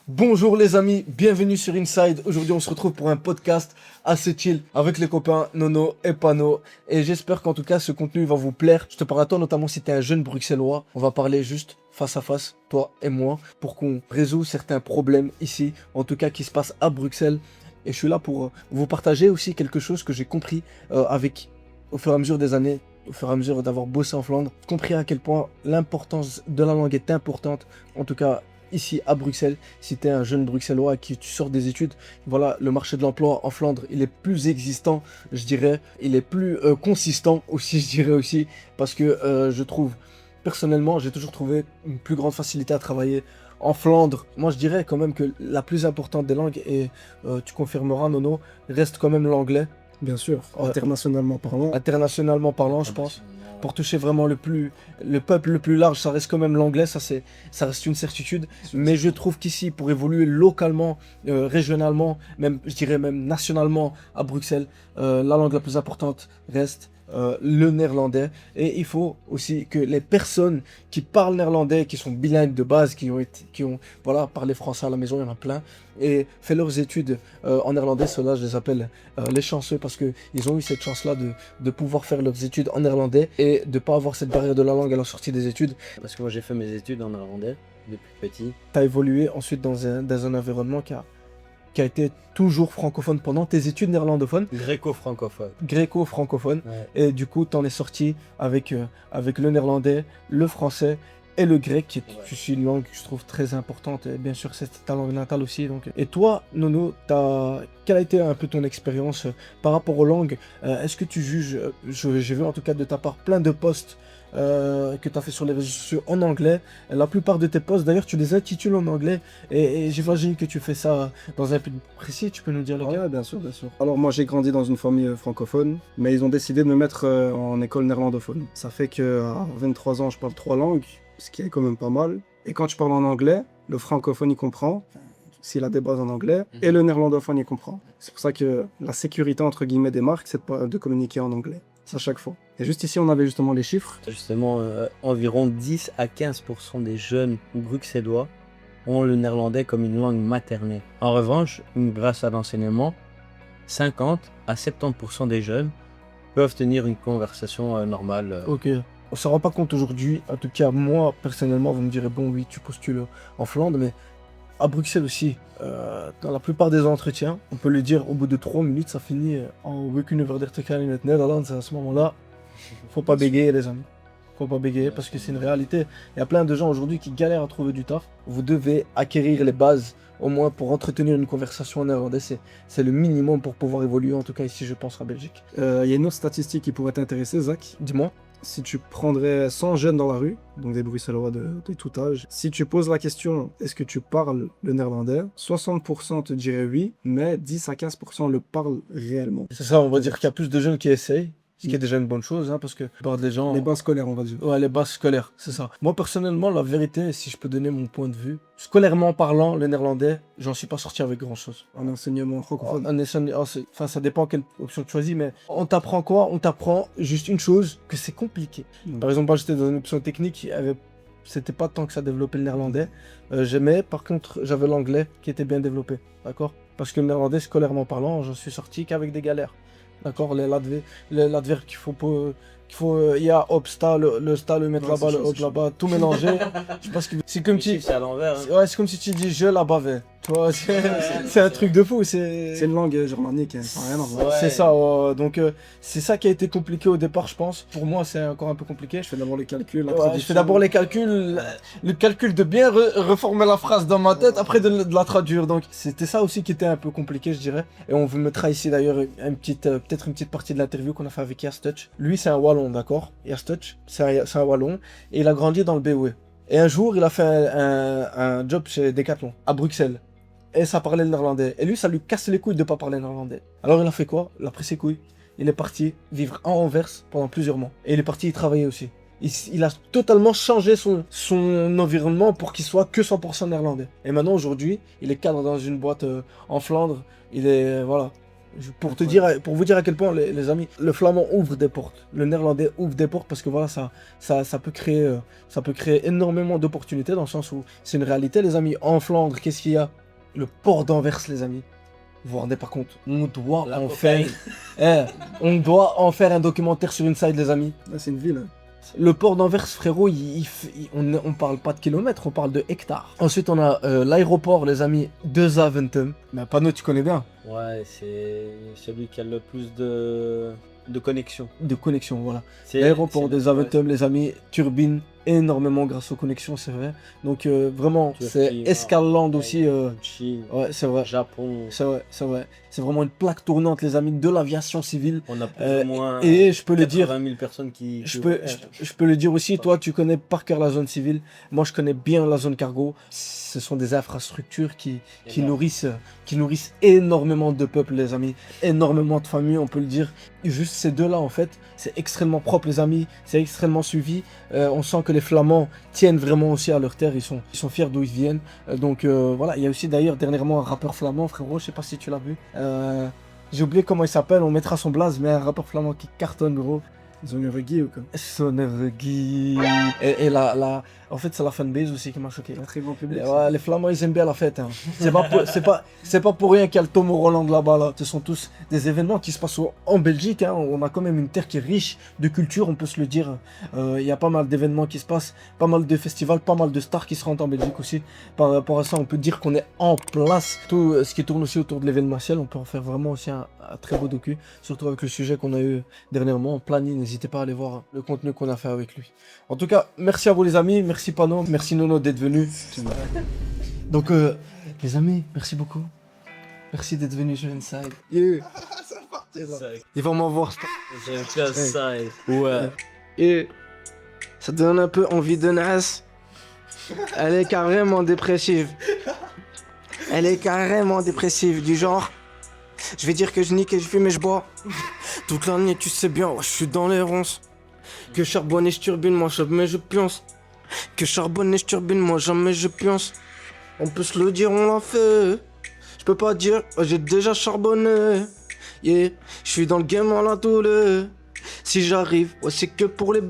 Bonjour les amis, bienvenue sur Inside. Aujourd'hui on se retrouve pour un podcast assez chill avec les copains Nono et Pano. Et j'espère qu'en tout cas ce contenu va vous plaire. Je te parle à toi notamment si tu es un jeune bruxellois. On va parler juste face à face, toi et moi, pour qu'on résout certains problèmes ici, en tout cas qui se passent à Bruxelles. Et je suis là pour vous partager aussi quelque chose que j'ai compris au fur et à mesure des années, au fur et à mesure d'avoir bossé en Flandre, compris à quel point l'importance de la langue est importante, en tout cas ici à Bruxelles. Si tu es un jeune bruxellois qui tu sors des études, voilà, le marché de l'emploi en Flandre, il est plus existant, je dirais, il est plus consistant aussi, je dirais aussi, parce que je trouve, personnellement, j'ai toujours trouvé une plus grande facilité à travailler en Flandre. Moi, je dirais quand même que la plus importante des langues, et tu confirmeras, Nono, reste quand même l'anglais. Bien sûr, internationalement parlant. Internationalement parlant, je pense. Pour toucher vraiment le peuple le plus large, ça reste quand même l'anglais, ça reste une certitude. Mais je trouve qu'ici, pour évoluer localement, régionalement, même, je dirais même nationalement à Bruxelles, la langue la plus importante reste le néerlandais. Et il faut aussi que les personnes qui parlent néerlandais, qui sont bilingues de base, qui ont voilà, parlé français à la maison, il y en a plein, et fait leurs études en néerlandais, ceux-là, je les appelle les chanceux parce qu'ils ont eu cette chance-là de pouvoir faire leurs études en néerlandais et de ne pas avoir cette barrière de la langue à la sortie des études. Parce que moi j'ai fait mes études en néerlandais depuis petit. Tu as évolué ensuite dans un environnement qui a été toujours francophone pendant tes études néerlandophones. Gréco-francophone. Gréco-francophone. Ouais. Et du coup, tu en es sorti avec le néerlandais, le français et le grec, qui est une langue que je trouve très importante. Et bien sûr, c'est ta langue natale aussi. Donc. Et toi, Nono, quelle a été un peu ton expérience par rapport aux langues? Est-ce que tu juges, j'ai vu en tout cas de ta part plein de posts que tu as fait sur les réseaux sociaux en anglais. La plupart de tes posts, d'ailleurs, tu les intitules en anglais. Et j'imagine que tu fais ça dans un but précis. Tu peux nous dire lequel? Ouais, bien sûr, bien sûr. Alors moi j'ai grandi dans une famille francophone, mais ils ont décidé de me mettre en école néerlandophone. Ça fait qu'à 23 ans je parle 3 langues, ce qui est quand même pas mal. Et quand je parle en anglais, le francophone il comprend, s'il a des bases en anglais, et le néerlandophone il comprend. C'est pour ça que la sécurité entre guillemets des marques, c'est de communiquer en anglais. À chaque fois. Et juste ici, on avait justement les chiffres. Justement, environ 10 à 15% des jeunes bruxellois ont le néerlandais comme une langue maternelle. En revanche, grâce à l'enseignement, 50 à 70% des jeunes peuvent tenir une conversation normale. Ok. On s'en rend pas compte aujourd'hui. En tout cas, moi, personnellement, vous me direz, bon, oui, tu postules en Flandre, mais à Bruxelles aussi, dans la plupart des entretiens, on peut le dire, au bout de 3 minutes, ça finit en We kunnen verder te gaan in het Nederlands. À ce moment-là, faut pas bégayer, les amis. Faut pas bégayer parce que c'est une réalité. Il y a plein de gens aujourd'hui qui galèrent à trouver du taf. Vous devez acquérir les bases, au moins pour entretenir une conversation en néerlandais. C'est le minimum pour pouvoir évoluer, en tout cas ici, je pense, à Belgique. Il y a une autre statistique qui pourrait t'intéresser, Zach. Dis-moi. Si tu prendrais 100 jeunes dans la rue, donc des bruxellois de tout âge, si tu poses la question est-ce que tu parles le néerlandais, 60% te diraient oui, mais 10 à 15% le parlent réellement. C'est ça, on va dire qu'il y a plus de jeunes qui essayent. Ce qui est déjà une bonne chose, hein, parce que les gens... Les bases scolaires, on va dire. Ouais, les bases scolaires, c'est ça. Moi, personnellement, la vérité, si je peux donner mon point de vue, scolairement parlant, le néerlandais, j'en suis pas sorti avec grand-chose. En enseignement francophone. Enfin, ça dépend quelle option tu choisis, mais on t'apprend quoi? On t'apprend juste une chose, que c'est compliqué. Par exemple, moi, j'étais dans une option technique, c'était pas tant que ça développait le néerlandais. J'aimais, par contre, j'avais l'anglais qui était bien développé, d'accord? Parce que le néerlandais, scolairement parlant, j'en suis sorti qu'avek des galères. D'accord, l'adverbe il y a hop, sta, le sta, le mettre là-bas, le hop là-bas, tout mélanger. Je pense que c'est comme si... C'est à l'envers. Hein. Ouais, c'est comme si tu dis je la bavais. Tu vois, c'est un truc de fou. C'est une langue germanique, hein, ça n'a rien à voir. Ouais. C'est ça, donc c'est ça qui a été compliqué au départ, je pense. Pour moi, c'est encore un peu compliqué. Je fais d'abord les calculs, Je fais d'abord les calculs, le calcul de bien reformer la phrase dans ma tête, après de la traduire. Donc c'était ça aussi qui était un peu compliqué, je dirais. Et on vous mettra ici d'ailleurs peut-être une petite partie de l'interview qu'on a fait avec Yastutch. Lui, c'est un Wallon, d'accord? Yastutch, c'est un Wallon. Et il a grandi dans le BOE. Et un jour, il a fait un job chez Decathlon, à Bruxelles. Et ça parlait le néerlandais. Et lui, ça lui casse les couilles de pas parler néerlandais. Alors il a fait quoi? Il a pris ses couilles. Il est parti vivre à Anvers pendant plusieurs mois. Et il est parti y travailler aussi. Il a totalement changé son environnement pour qu'il soit que 100% néerlandais. Et maintenant, aujourd'hui, il est cadre dans une boîte en Flandre. Il est, voilà. Pour vous dire à quel point, les amis, le flamand ouvre des portes. Le néerlandais ouvre des portes parce que voilà, ça peut créer énormément d'opportunités dans le sens où c'est une réalité, les amis. En Flandre, qu'est-ce qu'il y a? Le port d'Anvers, les amis. Vous vous rendez pas compte? On doit La en cocaïne. faire. On doit en faire un documentaire sur Inside, les amis. Là, c'est une ville. Hein. Le port d'Anvers, frérot, on parle pas de kilomètres, on parle de hectares. Ensuite, on a l'aéroport, les amis, de Zaventem. Mais Pano, tu connais bien. Ouais, c'est celui qui a le plus de connexions. De connexion, voilà. C'est- L'aéroport c'est- de Zaventem, les amis, turbine énormément grâce aux connexions, c'est vrai. Donc, vraiment, Turquie, c'est Maroc, Escalland aussi. Chine, Ouais, c'est vrai. Japon. C'est vrai, c'est vrai. C'est vraiment une plaque tournante, les amis, de l'aviation civile. On a plus Euh, ou moins et je peux le dire, 80 000 personnes qui. Je peux le dire aussi, toi tu connais par cœur la zone civile, moi je connais bien la zone cargo. Ce sont des infrastructures qui nourrissent énormément de peuples, les amis, énormément de familles, on peut le dire. Juste ces deux-là, en fait, c'est extrêmement propre, les amis, c'est extrêmement suivi. On sent que les Flamands tiennent vraiment aussi à leur terre, ils sont fiers d'où ils viennent. Donc voilà, il y a aussi d'ailleurs dernièrement un rappeur flamand, frérot, je sais pas si tu l'as vu. J'ai oublié comment il s'appelle, on mettra son blaze, mais un rappeur flamand qui cartonne, gros. Zonnergie ou quoi. Sonnergie. En fait, c'est la fanbase aussi qui m'a choqué. Un très grand public. Ouais, les Flamands, ils aiment bien la fête. Hein. C'est pas pour rien qu'il y a le Tom Holland là-bas. Là. Ce sont tous des événements qui se passent en Belgique. Hein. On a quand même une terre qui est riche de culture, on peut se le dire. Il y a pas mal d'événements qui se passent, pas mal de festivals, pas mal de stars qui se rendent en Belgique aussi. Par rapport à ça, on peut dire qu'on est en place. Tout ce qui tourne aussi autour de l'événementiel, on peut en faire vraiment aussi un très beau docu. Surtout avec le sujet qu'on a eu dernièrement en planning. N'hésitez pas à aller voir le contenu qu'on a fait avec lui. En tout cas, merci à vous les amis, merci Pano, merci Nono d'être venu. Donc les amis, merci beaucoup. Merci d'être venu sur Inside. Yeah. Il va m'envoir. J'aime bien ça. Ouais. Et ça donne un peu envie de Nas. Elle est carrément dépressive. Elle est carrément dépressive, du genre. Je vais dire que je nique et je fume et je bois. Toute l'année, tu sais bien, ouais, je suis dans les ronces. Que charbonne et je turbine, moi jamais je pionce. Que charbonne et je turbine, moi jamais je pionce. On peut se le dire, on l'a fait. Je peux pas dire, ouais, j'ai déjà charbonné. Yeah, je suis dans le game à la douleur. Si j'arrive, ouais, c'est que pour les.